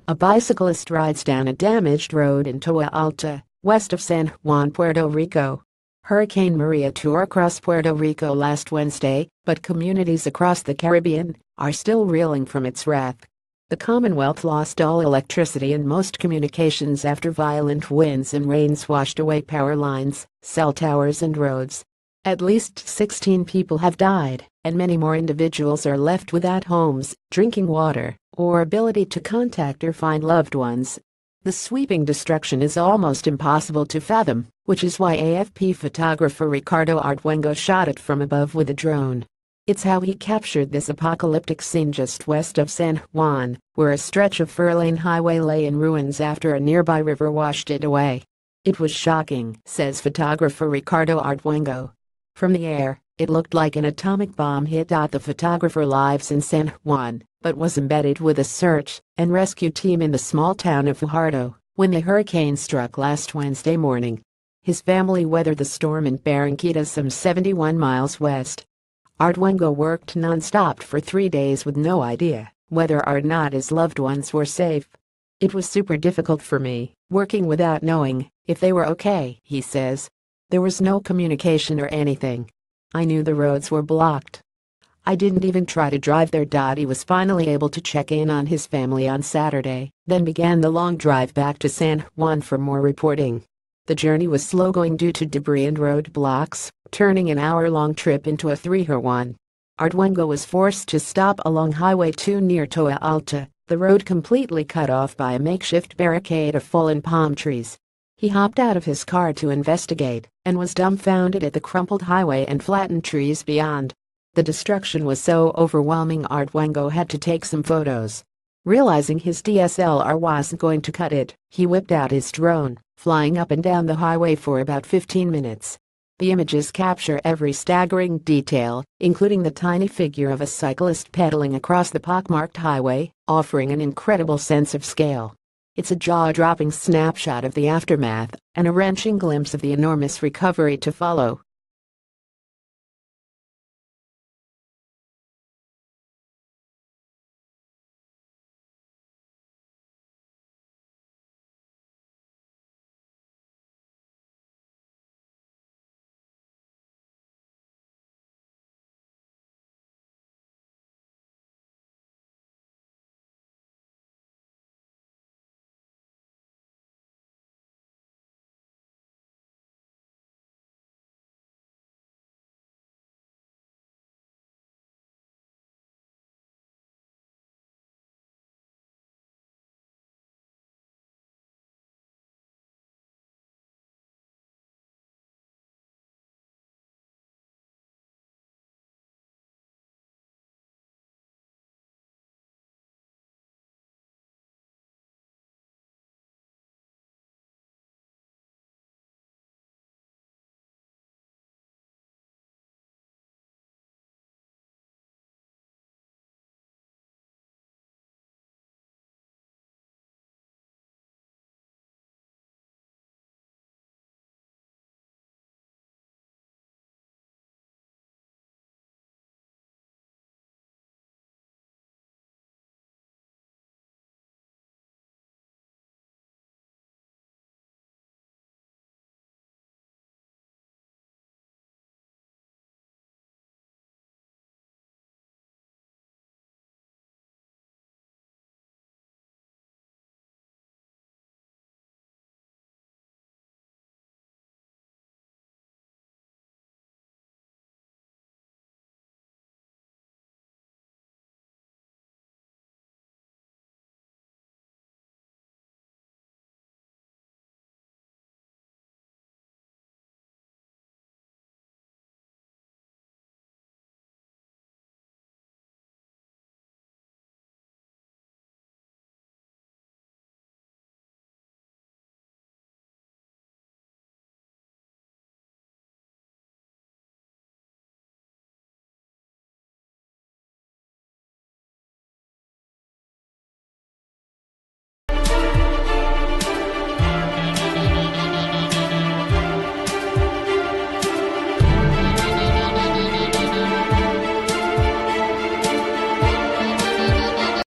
A bicyclist rides down a damaged road in Toa Alta, west of San Juan, Puerto Rico. Hurricane Maria tore across Puerto Rico last Wednesday, but communities across the Caribbean are still reeling from its wrath. The Commonwealth lost all electricity and most communications after violent winds and rains washed away power lines, cell towers and roads. At least 16 people have died, and many more individuals are left without homes, drinking water, or ability to contact or find loved ones. The sweeping destruction is almost impossible to fathom, which is why AFP photographer Ricardo Arduengo shot it from above with a drone. It's how he captured this apocalyptic scene just west of San Juan, where a stretch of four-lane highway lay in ruins after a nearby river washed it away. It was shocking, says photographer Ricardo Arduengo. From the air, it looked like an atomic bomb hit. The photographer lives in San Juan, but was embedded with a search and rescue team in the small town of Fajardo when the hurricane struck last Wednesday morning. His family weathered the storm in Barranquilla, some 71 miles west. Arduengo worked non-stop for 3 days with no idea whether or not his loved ones were safe. "It was super difficult for me, working without knowing if they were okay," he says. "There was no communication or anything. I knew the roads were blocked. I didn't even try to drive there." He was finally able to check in on his family on Saturday, then began the long drive back to San Juan for more reporting. The journey was slow going due to debris and roadblocks, turning an hour-long trip into a 3-hour one. Arduengo was forced to stop along Highway 2 near Toa Alta, the road completely cut off by a makeshift barricade of fallen palm trees. He hopped out of his car to investigate and was dumbfounded at the crumpled highway and flattened trees beyond. The destruction was so overwhelming Arduengo had to take some photos. Realizing his DSLR wasn't going to cut it, he whipped out his drone, flying up and down the highway for about 15 minutes. The images capture every staggering detail, including the tiny figure of a cyclist pedaling across the pockmarked highway, offering an incredible sense of scale. It's a jaw-dropping snapshot of the aftermath and a wrenching glimpse of the enormous recovery to follow.